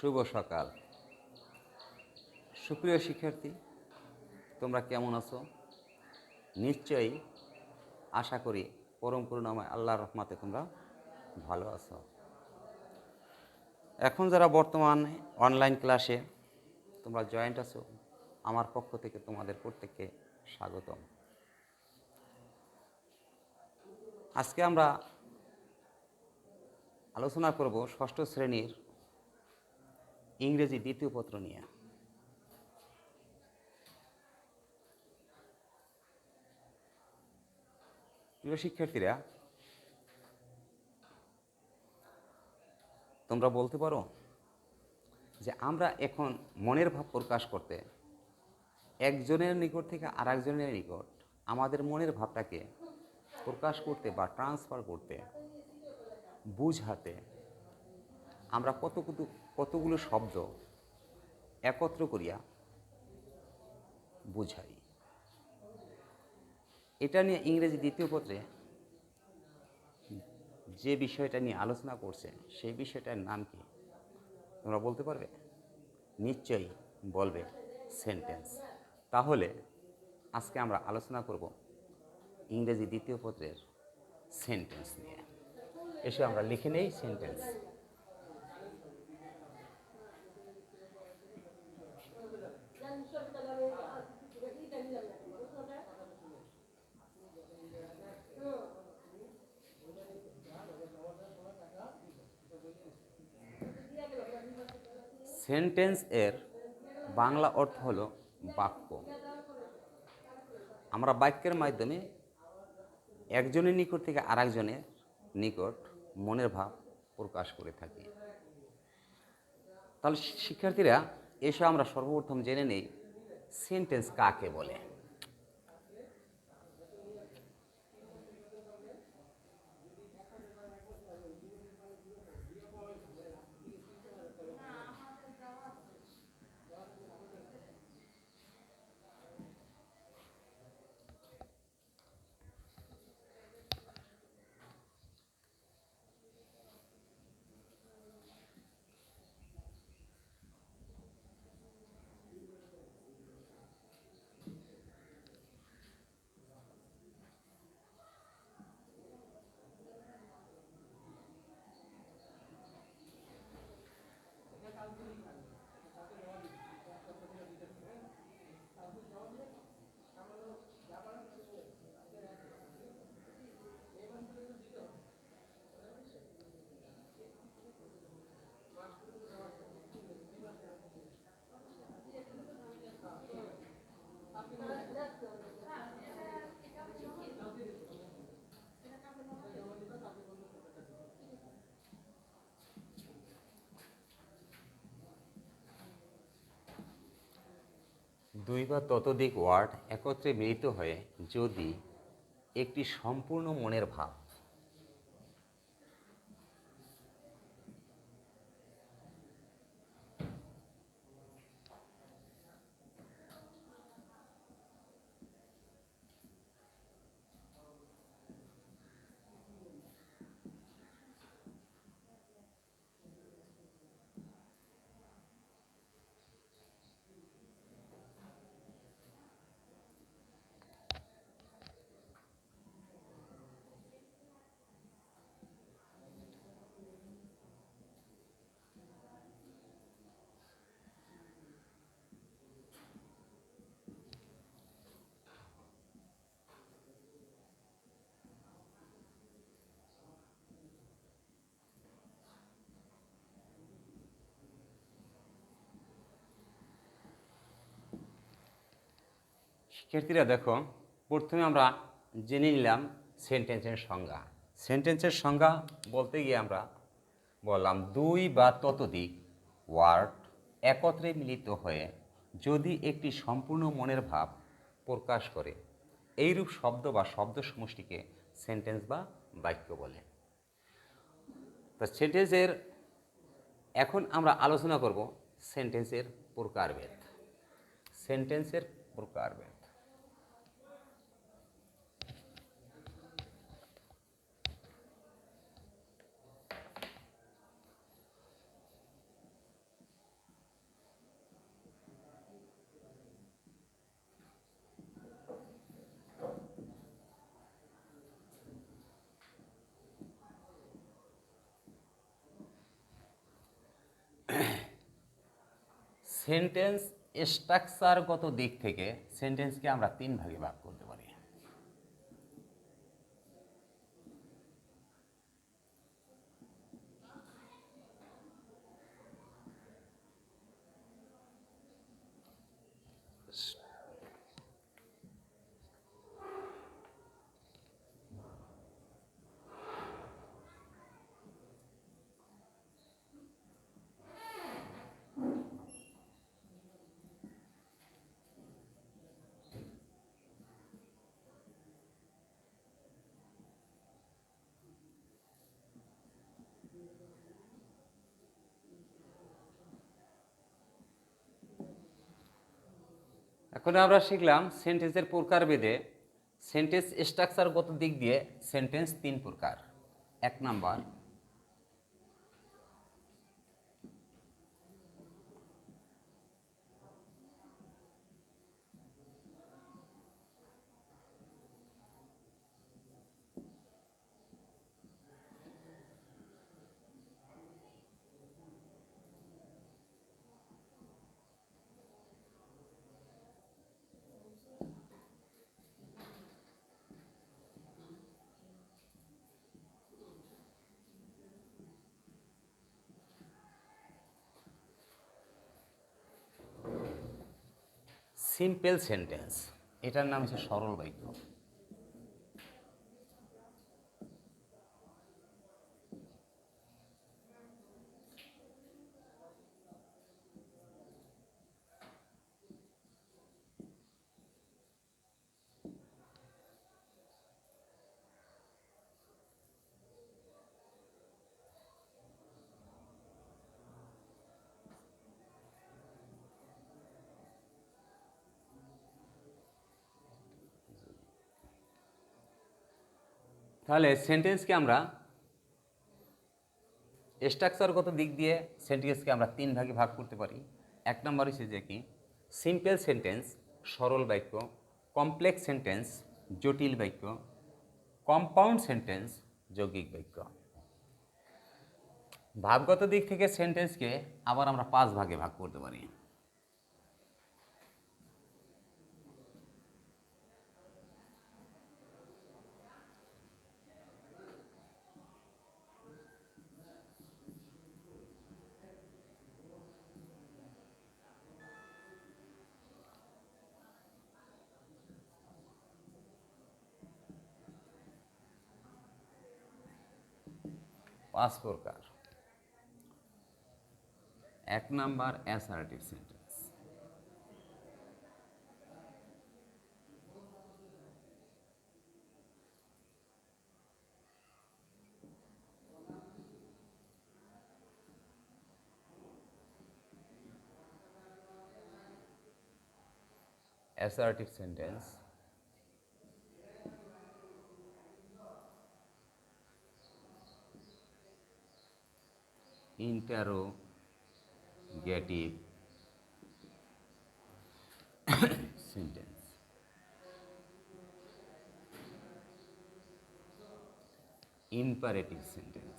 শুভ সকাল। সুপ্রিয় শিক্ষার্থী, তোমরা কেমন আছো? নিশ্চয়ই আশা করি পরম করুণাময় আল্লাহর রহমতে তোমরা ভালো আছো। এখন যারা বর্তমানে অনলাইন ক্লাসে তোমরা জয়েন্ট আছো, আমার পক্ষ থেকে তোমাদের প্রত্যেককে স্বাগতম। আজকে আমরা আলোচনা করব ষষ্ঠ শ্রেণীর ইংরেজি দ্বিতীয় পত্র নিয়ে। প্রিয় শিক্ষার্থীরা, তোমরা বলতে পারো যে আমরা এখন মনের ভাব প্রকাশ করতে একজনের নিকট থেকে আরেকজনের নিকট আমাদের মনের ভাবটাকে প্রকাশ করতে বা ট্রান্সফার করতে, বুঝাতে আমরা কতগুলো শব্দ একত্র করিয়া বুঝাই। এটা নিয়ে ইংরেজি দ্বিতীয় পত্রে যে বিষয়টা নিয়ে আলোচনা করছে সেই বিষয়টার নাম কি তোমরা বলতে পারবে? নিশ্চয়ই বলবে সেন্টেন্স। তাহলে আজকে আমরা আলোচনা করব ইংরেজি দ্বিতীয় পত্রের সেন্টেন্স নিয়ে। এসে আমরা লিখে নেই সেন্টেন্স। সেন্টেন্স এর বাংলা অর্থ হলো বাক্য। আমরা বাক্যের মাধ্যমে একজনের নিকট থেকে আরেকজনের নিকট মনের ভাব প্রকাশ করে থাকি। তাহলে শিক্ষার্থীরা, এসে আমরা সর্বপ্রথম জেনে নেই সেন্টেন্স কাকে বলে। দুই বা ততোধিক ওয়ার্ড একত্রে মিলিত হয়ে যদি একটি সম্পূর্ণ মনের ভাব শিক্ষার্থীরা দেখো, প্রথমে আমরা জেনে নিলাম সেন্টেন্সের সংজ্ঞা। সেন্টেন্সের সংজ্ঞা বলতে গিয়ে আমরা বললাম দুই বা ততোধিক ওয়ার্ড একত্রে মিলিত হয়ে যদি একটি সম্পূর্ণ মনের ভাব প্রকাশ করে, এইরূপ শব্দ বা শব্দ সমষ্টিকে সেন্টেন্স বা বাক্য বলে। তো সেন্টেন্সের এখন আমরা আলোচনা করব সেন্টেন্সের প্রকারভেদ। সেন্টেন্সের প্রকারভেদ। সেন্টেন্স স্ট্রাকচারগত দিক থেকে সেন্টেন্সকে আমরা তিন ভাগে ভাগ করতে পারি। এখন আমরা শিখলাম সেন্টেন্সের প্রকারভেদে সেন্টেন্স স্ট্রাকচারগত দিক দিয়ে সেন্টেন্স তিন প্রকার। এক নাম্বার সিম্পল সেন্টেন্স, এটার নাম হচ্ছে সরল বাক্য। তাহলে সেন্টেন্সকে আমরা স্ট্রাকচারগত দিক দিয়ে সেন্টেন্সকে আমরা তিন ভাগে ভাগ করতে পারি। এক নম্বর হচ্ছে যে কি সিম্পল সেন্টেন্স সরল বাক্য, কমপ্লেক্স সেন্টেন্স জটিল বাক্য, কম্পাউন্ড সেন্টেন্স যৌগিক বাক্য। ভাবগত দিক থেকে সেন্টেন্সকে আবার আমরা পাঁচ ভাগে ভাগ করতে পারি। পাঁচ প্রকার। এক number assertive sentence. Assertive sentence interrogative sentence, imperative sentence,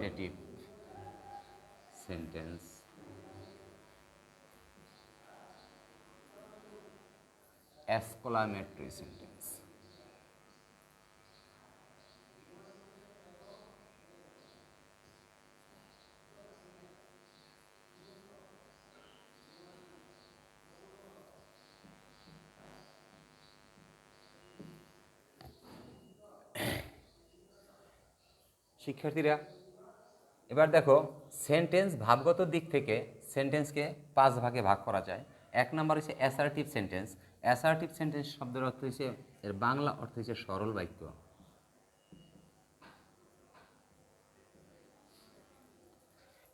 optative sentence, exclamatory sentence. শিক্ষার্থীরা এবার দেখো সেন্টেন্স ভাবগত দিক থেকে সেন্টেন্সকে পাঁচ ভাগে ভাগ করা যায়। এক নম্বর হচ্ছে অ্যাসার্টিভ সেন্টেন্স। অ্যাসার্টিভ সেন্টেন্স শব্দের অর্থ হচ্ছে, এর বাংলা অর্থ হচ্ছে সরল বাক্য।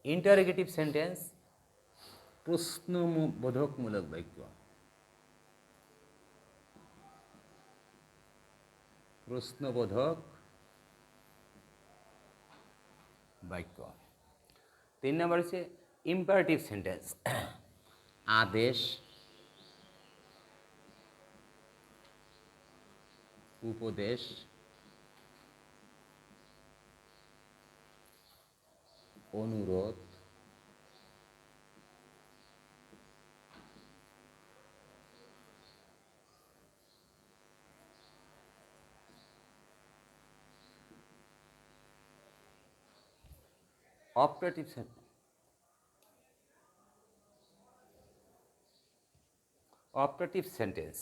ইন্টারোগেটিভ সেন্টেন্স প্রশ্নবোধকমূলক বাক্য। প্রশ্নবোধক বাক্য। 3 নম্বর হচ্ছে ইম্পারেটিভ সেন্টেন্স, আদেশ, উপদেশ, অনুরোধ, অপারেটিভ সেন্টেন্স, অপারেটিভ সেন্টেন্স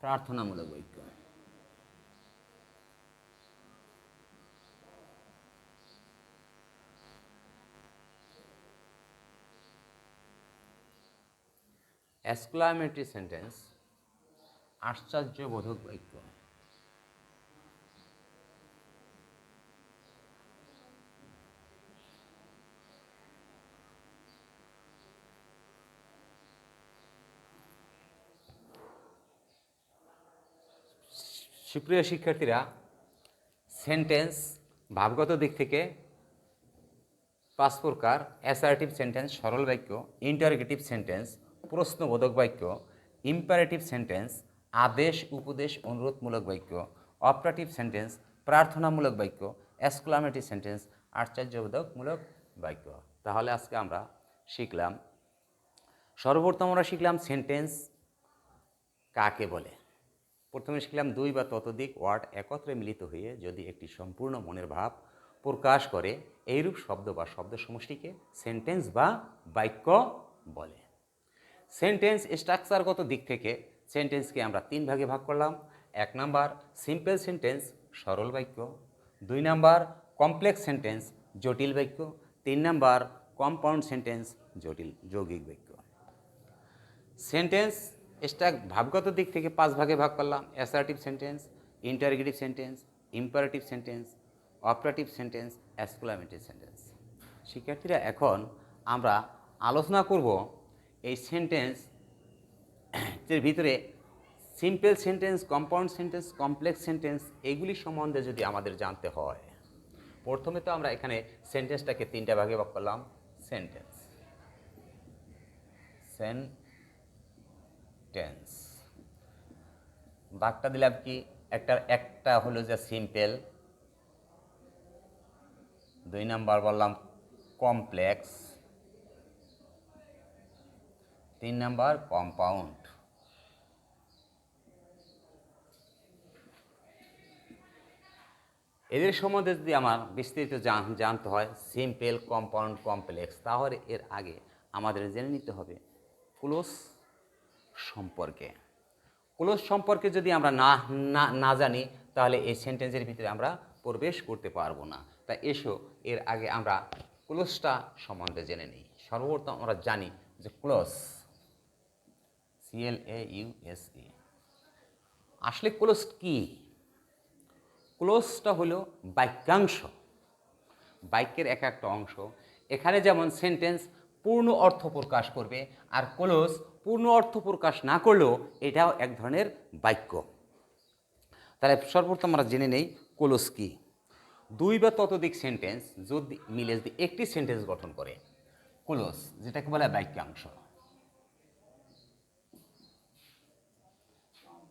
প্রার্থনামূলক বাক্য। এক্সক্লামেটরি সেন্টেন্স আশ্চর্যবোধক বাক্য। সুপ্রিয় শিক্ষার্থীরা, সেন্টেন্স ভাবগত দিক থেকে 5 প্রকার: অ্যাসার্টিভ সেন্টেন্স সরল বাক্য, ইন্টারোগেটিভ সেন্টেন্স প্রশ্নবোধক বাক্য, ইম্পারেটিভ সেন্টেন্স আদেশ, উপদেশ, অনুরোধমূলক বাক্য, অপারেটিভ সেন্টেন্স প্রার্থনামূলক বাক্য, এক্সক্লামেটরি সেন্টেন্স আশ্চর্যবোধকমূলক বাক্য। তাহলে আজকে আমরা শিখলাম, সর্বপ্রথম আমরা শিখলাম সেন্টেন্স কাকে বলে। প্রথমে শিখলাম 2 বা ততোধিক ওয়ার্ড একত্রে মিলিত হয়ে যদি একটি সম্পূর্ণ মনের ভাব প্রকাশ করে, এইরূপ শব্দ বা শব্দ সমষ্টিকে সেন্টেন্স বা বাক্য বলে। সেন্টেন্স স্ট্রাকচারগত দিক থেকে সেন্টেন্সকে আমরা 3 ভাগে ভাগ করলাম। 1 নাম্বার সিম্পল সেন্টেন্স সরল বাক্য, 2 নাম্বার কমপ্লেক্স সেন্টেন্স জটিল বাক্য, 3 নাম্বার কম্পাউন্ড সেন্টেন্স জটিল যৌগিক বাক্য। সেন্টেন্স ভাবগত দিক থেকে 5 ভাগে ভাগ করলাম: assertive sentence, interrogative sentence, imperative sentence, operative sentence, exclamatory sentence. শিক্ষার্থীরা, এখন আমরা আলোচনা করব এই সেন্টেন্স এর ভিতরে simple sentence, compound sentence, complex sentence এগুলি সম্বন্ধে যদি আমাদের জানতে হয়। প্রথমে তো আমরা এখানে সেন্টেন্সটাকে 3টা ভাগে ভাগ করলাম। সেন্টেন্স ভাগটা দিলাম কি, একটা হলো যে সিম্পল, 2 নাম্বার বললাম কমপ্লেক্স, 3 নাম্বার কম্পাউন্ড। এদের সম্বন্ধে যদি আমার বিস্তারিত জানতে হয়, সিম্পল, কম্পাউন্ড, কমপ্লেক্স, তাহলে এর আগে আমাদের জেনে নিতে হবে ক্লোজ সম্পর্কে। ক্লোজ সম্পর্কে যদি আমরা না জানি, তাহলে এই সেন্টেন্সের ভিতরে আমরা প্রবেশ করতে পারবো না। তাই এসো এর আগে আমরা ক্লোজটা সম্বন্ধে জেনে নিই। সর্বপ্রথম আমরা জানি যে ক্লোজ, CLAUSE, আসলে ক্লোজ কি? ক্লোজটা হলো বাক্যাংশ, বাক্যের একটা অংশ। এখানে যেমন সেন্টেন্স পূর্ণ অর্থ প্রকাশ করবে, আর ক্লোজ পূর্ণ অর্থ প্রকাশ না করলেও এটাও এক ধরনের বাক্য। তাহলে সর্বপ্রথম আমরা জেনে নেই ক্লোজ কি। 2 বা ততোধিক সেন্টেন্স যদি মিলে যদি একটি সেন্টেন্স গঠন করে, ক্লোজ যেটাকে বলে বাক্যাংশ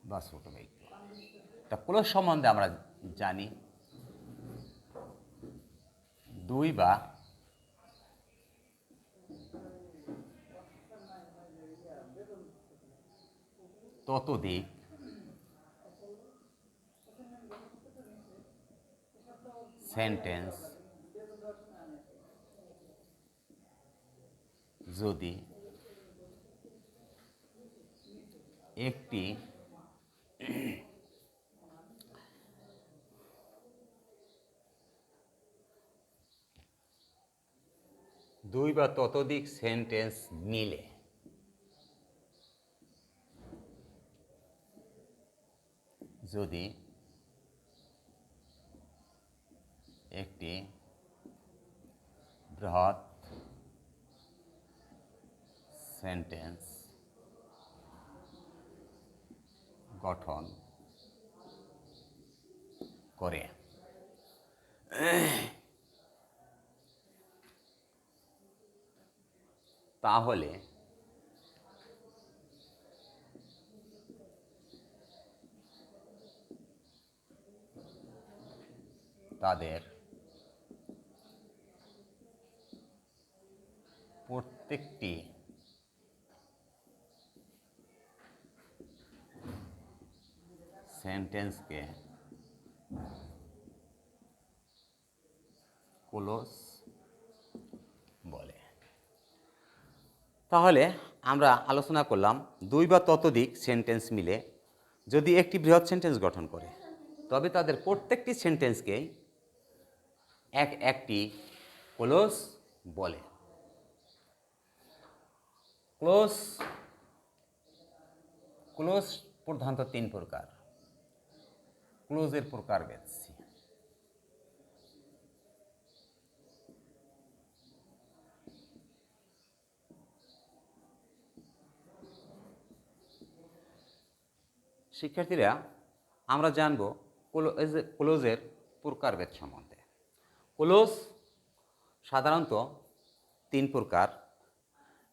বা ছোট বাক্য। তা ক্লোজ সম্বন্ধে আমরা জানি 2 বা ততোধিক সেন্টেন্স যদি একটি দুই বা ততোধিক সেন্টেন্স মিলে যদি একটি বৃহৎ সেন্টেন্স গঠন করে। তাহলে তাদের প্রত্যেকটি সেন্টেন্সকে ক্লোজ বলে। তাহলে আমরা আলোচনা করলাম দুই বা ততোধিক সেন্টেন্স মিলে যদি একটি বৃহৎ সেন্টেন্স গঠন করে তবে তাদের প্রত্যেকটি সেন্টেন্সকেই একটি ক্লোজ বলে। ক্লোজ ক্লোজ প্রধানত তিন প্রকার। ক্লোজের প্রকারভেদ। শিক্ষার্থীরা, আমরা জানব ক্লোজের প্রকারভেদ সম্বন্ধে। ক্লোজ সাধারণত তিন প্রকার।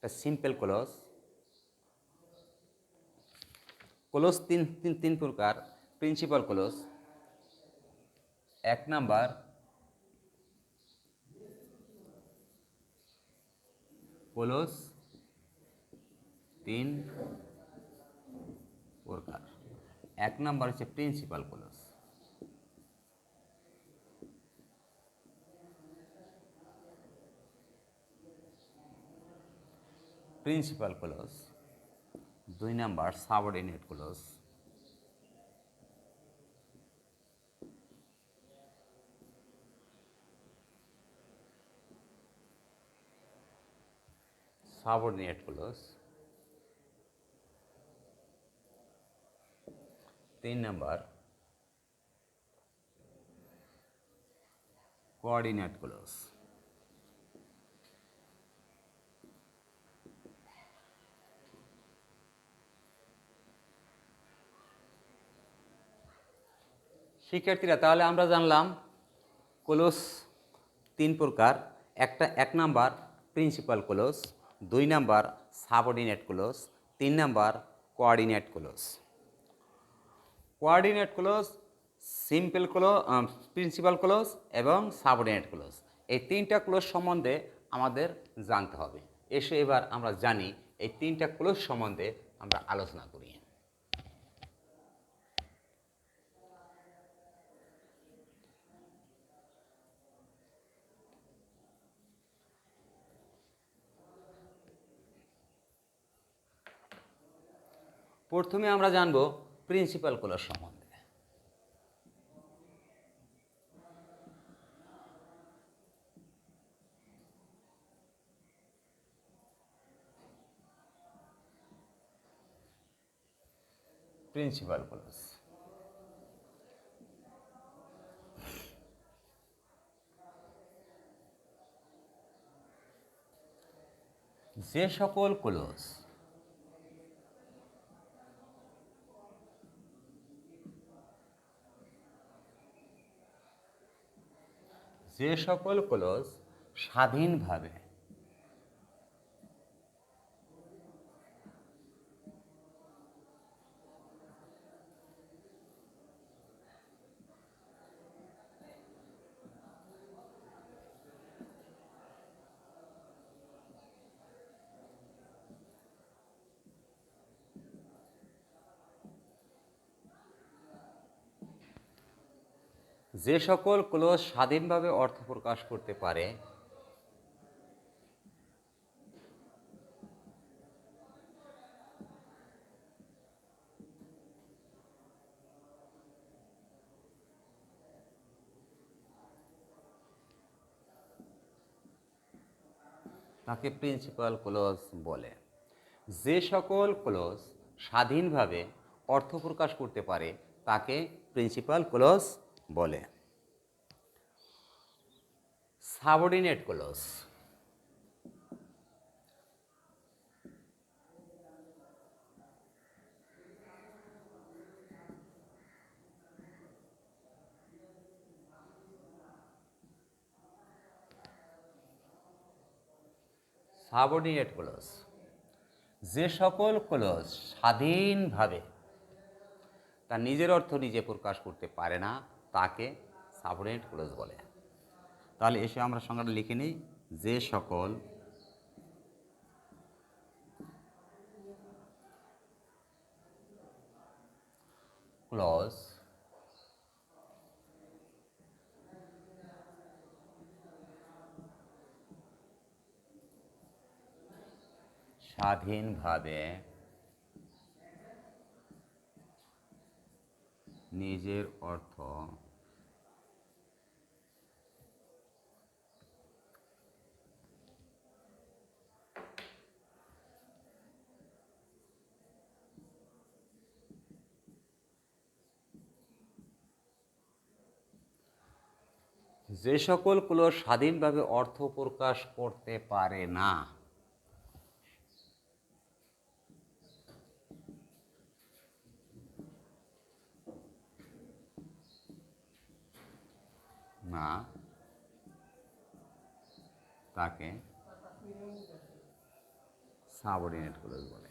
Simple close. ক্লোজ তিন প্রকার। প্রিন্সিপাল ক্লোজ এক নাম্বার, ক্লোজ তিন প্রকার। এক নাম্বার হচ্ছে প্রিন্সিপাল ক্লোজ। Principal clause. দুই number subordinate clause. Subordinate clause. তিন নাম্বার কোঅর্ডিনেট ক্লোজ। শিক্ষার্থীরা, তাহলে আমরা জানলাম ক্লোজ তিন প্রকার। এক নাম্বার প্রিন্সিপাল ক্লোজ, দুই নাম্বার সাবঅর্ডিনেট ক্লোজ, তিন number coordinate clause. Coordinate clause, simple clause, principal clause এবং সাবঅর্ডিনেট ক্লোজ, এই তিনটা ক্লোজ সম্বন্ধে আমাদের জানতে হবে। এবার আমরা জানি এই তিনটা ক্লোজ সম্বন্ধে আমরা আলোচনা করি। প্রথমে আমরা জানব প্রিন্সিপাল ক্লোজ সম্বন্ধে। প্রিন্সিপাল ক্লোজ যে সকল ক্লোজ স্বাধীনভাবে স্বাধীনভাবে অর্থ প্রকাশ করতে পারে তাকে প্রিন্সিপাল ক্লোজ বলে। যে সকল ক্লোজ স্বাধীনভাবে অর্থ প্রকাশ করতে পারে তাকে প্রিন্সিপাল ক্লোজ বলে। Subordinate clause subordinate clause. যে সকল ক্লজ স্বাধীনভাবে তার নিজের অর্থ নিজে প্রকাশ করতে পারে না তাকে সাবঅর্ডিনেট ক্লজ বলে। তাহলে এসে আমরা সংজ্ঞাটা লিখে নিই। যে সকল ক্লজ স্বাধীনভাবে নিজের অর্থ যে সকল ক্লজ স্বাধীনভাবে অর্থ প্রকাশ করতে পারে না না তাকে সাবঅর্ডিনেট ক্লজ বলে।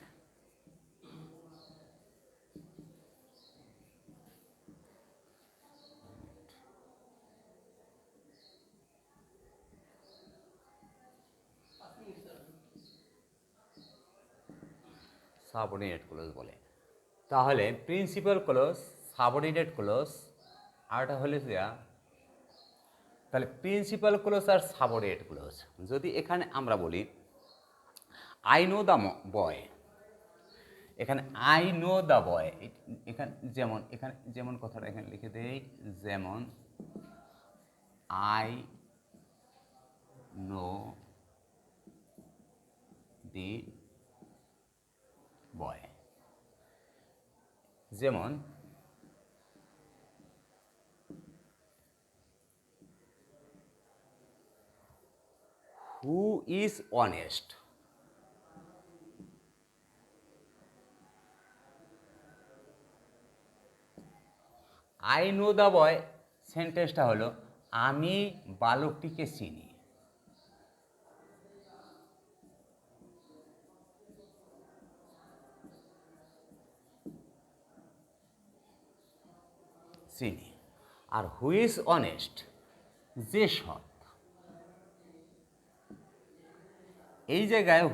সাবঅর্ডিনেট ক্লজ বলে। তাহলে প্রিন্সিপাল ক্লজ, সাবঅর্ডিনেট ক্লজ, আরটা হলে যা, তাহলে প্রিন্সিপাল ক্লজ আর সাবঅর্ডিনেট ক্লজ। যদি এখানে আমরা বলি আই নো দ্য বয়, এখানে আই নো দ্য বয়, এখানে যেমন কথাটা এখানে লিখে দেই, যেমন আই নো দি বয়। যেমন who is honest, I know the boy সেন্টেন্সটা হলো আমি বালকটিকে চিনি। চিনি। আর হু ইজ অনেস্ট, যে সৎ। এই জায়গায়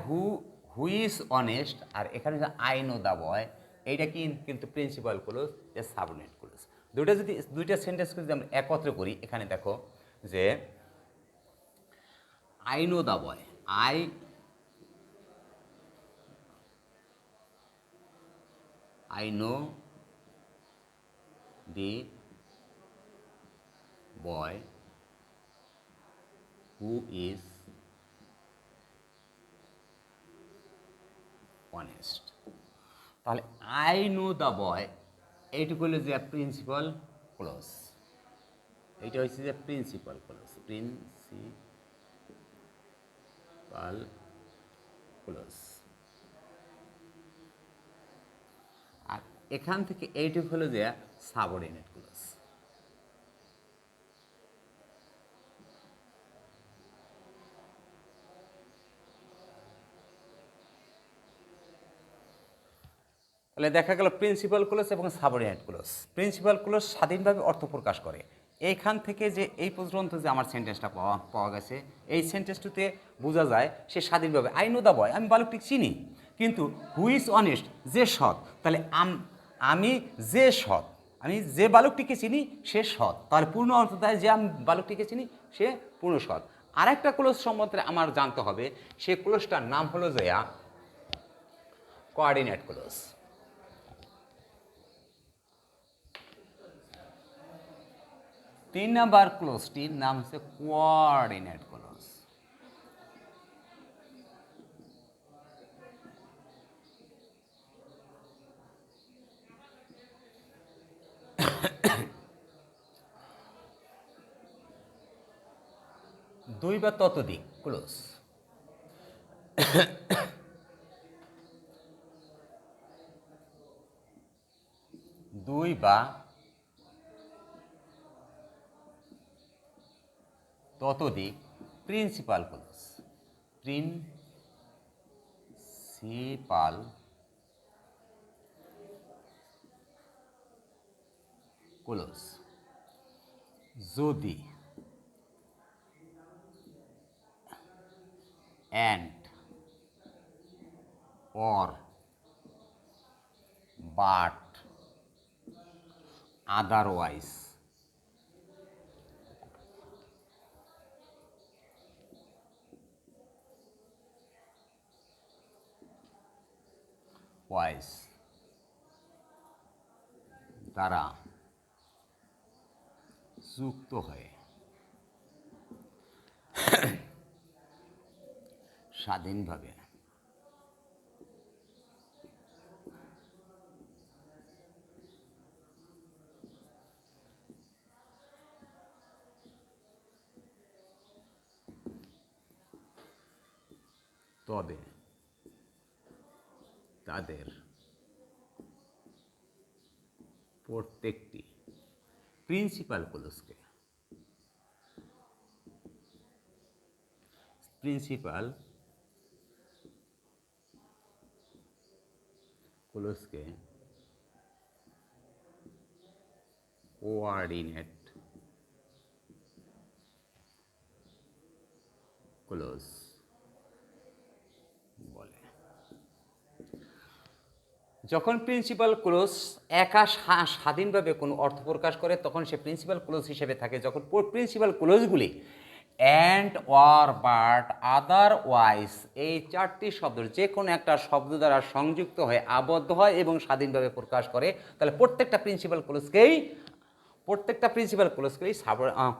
হু ইজ অনেস্ট আর এখানে যে আই নো দ্য বয়, এইটা কিন্তু প্রিন্সিপাল ক্লজ, এ সাবঅর্ডিনেট ক্লজ। দুইটা সেন্টেন্স যদি আমরা একত্রে করি, এখানে দেখো যে I know the boy, I know the boy who is honest. তাহলে আই নো দ্য বয় এইটুকু হলো যে প্রিন্সিপাল ক্লজ, এইটা হচ্ছে যে প্রিন্সিপাল ক্লজ, প্রিন্সিপাল ক্লজ। আর এখান থেকে এইটুকু হলো যে সাবঅর্ডিনেট ক্লজ। তাহলে দেখা গেল প্রিন্সিপাল ক্লজ এবং সাবঅর্ডিনেট ক্লজ। প্রিন্সিপাল ক্লজ স্বাধীনভাবে অর্থ প্রকাশ করে। এইখান থেকে যে এই পর্যন্ত যে আমার সেন্টেন্সটা পাওয়া গেছে, এই সেন্টেন্সটিতে বোঝা যায় সে স্বাধীনভাবে, আই নো দ্য বয়, আমি বালকটি চিনি। কিন্তু হু ইজ অনেস্ট, যে সৎ। তাহলে আমি যে সৎ, আমি যে বালকটিকে চিনি সে সৎ। তাহলে পূর্ণ অর্থ দেয় যে আমি বালকটিকে চিনি সে পূর্ণ সৎ। আরেকটা ক্লজ সম্বন্ধে আমার জানতে হবে, সে ক্লজটার নাম হলো যে কোঅর্ডিনেট ক্লজ। 3 নাম্বার ক্লজটির নাম হচ্ছে কোঅর্ডিনেট ক্লজ। দুই বা ততোধিক ক্লজ, দুই বা ততোধিক principal clause, principal principal clause যদি and or but otherwise wise দ্বারা যুক্ত হয়ে স্বাধীনভাবে তবে তাদের প্রত্যেকটি প্রিন্সিপাল ক্লোজকে কোঅর্ডিনেট ক্লোজ বলে। যখন প্রিন্সিপাল ক্লোজ একা স্বাধীনভাবে কোনো অর্থ প্রকাশ করে তখন সে প্রিন্সিপাল ক্লোজ হিসেবে থাকে। যখন প্রিন্সিপাল ক্লোজগুলি অ্যান্ড অর বাট আদারওয়াইজ এই চারটি শব্দ যে কোনো একটা শব্দ দ্বারা সংযুক্ত হয়ে আবদ্ধ হয় এবং স্বাধীনভাবে প্রকাশ করে, তাহলে প্রত্যেকটা প্রিন্সিপাল ক্লোজকেই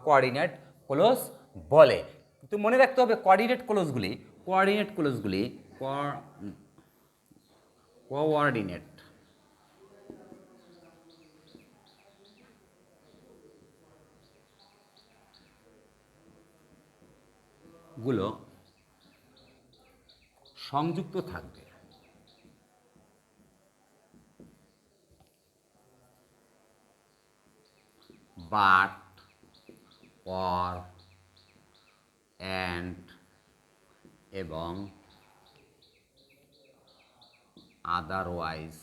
কোঅর্ডিনেট ক্লোজ বলে। কিন্তু মনে রাখতে হবে কোঅর্ডিনেট ক্লোজগুলি কোঅর্ডিনেট গুলো সংযুক্ত থাকবে বাট অর অ্যান্ড এবং আদারওয়াইজ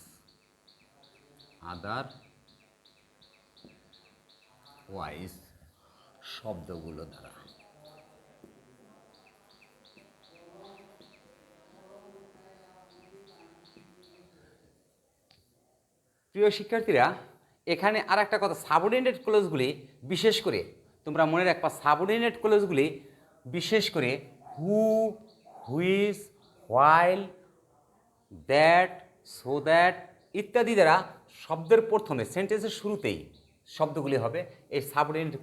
শব্দগুলো দ্বারা। প্রিয় শিক্ষার্থীরা, এখানে আর একটা কথা, সাবঅর্ডিনেট ক্লোজগুলি বিশেষ করে তোমরা মনে রাখবা, সাবঅর্ডিনেট ক্লোজগুলি বিশেষ করে who, which, while, that, so that ইত্যাদি দ্বারা শব্দের প্রথমে সেন্টেন্সের শুরুতেই শব্দগুলি হবে। এই সাবঅর্ডিনেট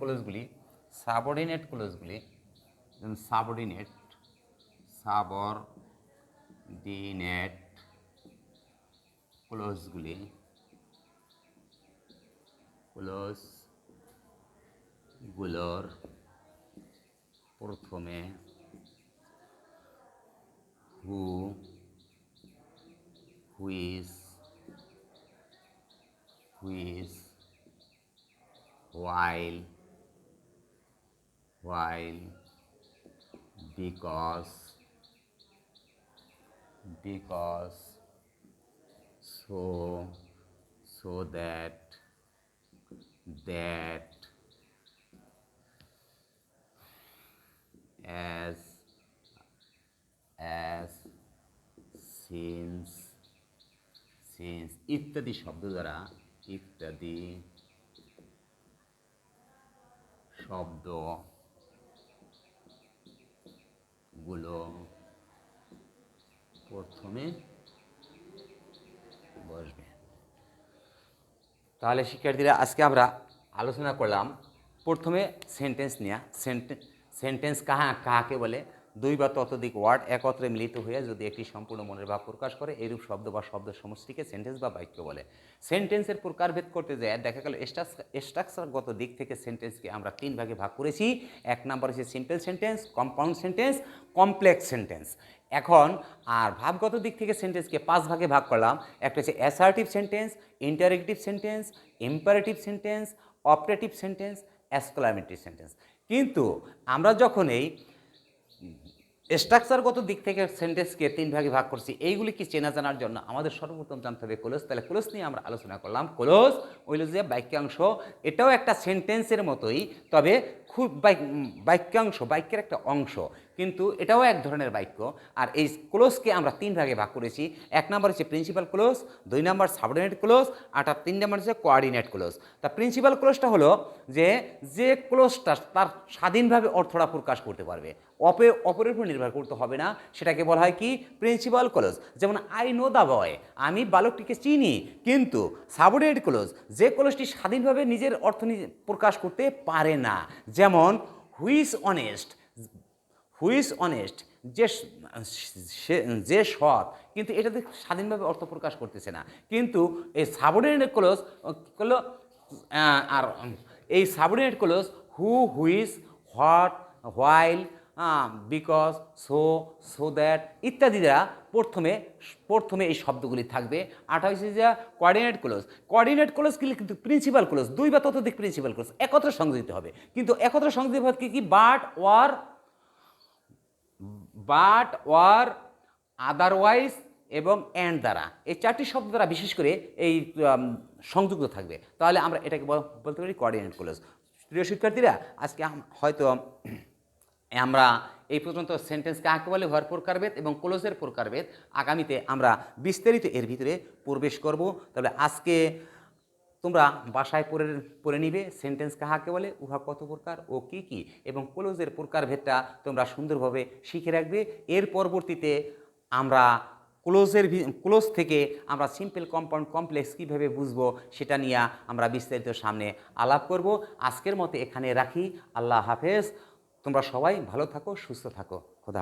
ক্লোজগুলোর প্রথমে who, which, while, because, so that, as, since ইত্যাদি শব্দ দ্বারা শব্দগুলো প্রথমে বসবে। তাহলে শিক্ষার্থীরা, আজকে আমরা আলোচনা করলাম প্রথমে সেন্টেন্স নিয়ে। সেন্টেন্স কাহাকে বলে? দুই বা ততোধিক ওয়ার্ড একত্রে মিলিত হয়ে যদি একটি সম্পূর্ণ মনের ভাব প্রকাশ করে এইরূপ শব্দ বা শব্দ সমষ্টিকে সেন্টেন্স বা বাক্য বলে। সেন্টেন্সের প্রকারভেদ করতে যায় দেখা গেল স্ট্রাকচারগত দিক থেকে সেন্টেন্সকে আমরা তিন ভাগে ভাগ করেছি। এক নম্বর হচ্ছে simple sentence, compound sentence, complex sentence. এখন আর ভাবগত দিক থেকে সেন্টেন্সকে পাঁচ ভাগে ভাগ করলাম। একটা হচ্ছে assertive sentence, interactive sentence, imperative sentence, operative sentence, exclamatory sentence. কিন্তু আমরা যখন এই স্ট্রাকচারগত দিক থেকে সেন্টেন্সকে তিন ভাগে ভাগ করছি। এইগুলি কি চেনা জানার জন্য আমাদের সর্বপ্রথম জানতে হবে ক্লোজ। তাহলে ক্লোজ নিয়ে আমরা আলোচনা করলাম। ক্লোজ হইল যে বাক্যাংশ, এটাও একটা সেন্টেন্সের মতোই, তবে খুব বাক্যাংশ, বাক্যের একটা অংশ, কিন্তু এটাও এক ধরনের বাক্য। আর এই ক্লোজকে আমরা তিন ভাগে ভাগ করেছি। এক নম্বর হচ্ছে প্রিন্সিপাল ক্লোজ, দুই নম্বর সাবঅর্ডিনেট ক্লোজ, আর তিন নম্বর হচ্ছে কোঅর্ডিনেট ক্লোজ। তা প্রিন্সিপাল ক্লোজটা হলো যে ক্লোজটা তার স্বাধীনভাবে অর্থটা প্রকাশ করতে পারবে, অপরের উপর নির্ভর করতে হবে না, সেটাকে বলা হয় কি প্রিন্সিপাল ক্লোজ। যেমন আই নো দ্য বয়, আমি বালকটিকে চিনি। কিন্তু সাবঅর্ডিনেট ক্লোজ, যে ক্লোজটি স্বাধীনভাবে নিজের অর্থ প্রকাশ করতে পারে না, যেমন হুইজ অনেস্ট, হুইজ অনেস্ট, যে সৎ, কিন্তু এটাতে স্বাধীনভাবে অর্থ প্রকাশ করতেছে না। কিন্তু এই সাবঅর্ডিনেট ক্লোজ হলো আর এই subordinate clause whose, what, while, because, so that ইত্যাদি দ্বারা প্রথমে এই শব্দগুলি থাকবে। আটা হচ্ছে যে কোঅর্ডিনেট ক্লোজ। কোঅর্ডিনেট ক্লোজ কিন্তু প্রিন্সিপাল ক্লোজ, দুই বা ততোধিক প্রিন্সিপাল ক্লোজ একত্রে সংযোজিত হবে। কিন্তু একত্রে সংযোজিত হবে কি বাট, ওয়ার, আদারওয়াইজ এবং অ্যান্ড দ্বারা, এই চারটি শব্দ দ্বারা বিশেষ করে এই সংযুক্ত থাকবে। তাহলে আমরা এটাকে বলতে পারি কোঅর্ডিনেট ক্লোজ। প্রিয় শিক্ষার্থীরা, আজকে হয়তো আমরা এই পর্যন্ত সেন্টেন্স কাকে বলে, ঘর প্রকারভেদ এবং ক্লোজের প্রকারভেদ, আগামীতে আমরা বিস্তারিত এর ভিতরে প্রবেশ করব। তবে আজকে তোমরা বাসায় পড়ে নিবে সেন্টেন্স কাহাকে বলে, উহা কত প্রকার ও কি কি, এবং ক্লোজের প্রকারভেদটা তোমরা সুন্দরভাবে শিখে রাখবে। এর পরবর্তীতে আমরা ক্লোজ থেকে আমরা সিম্পল, কম্পাউন্ড, কমপ্লেক্স কীভাবে বুঝবো সেটা নিয়ে আমরা বিস্তারিত সামনে আলাপ করব। আজকের মতো এখানে রাখি। আল্লাহ হাফেজ। তোমরা সবাই ভালো থাকো, সুস্থ থাকো। খোদা হাফেজ।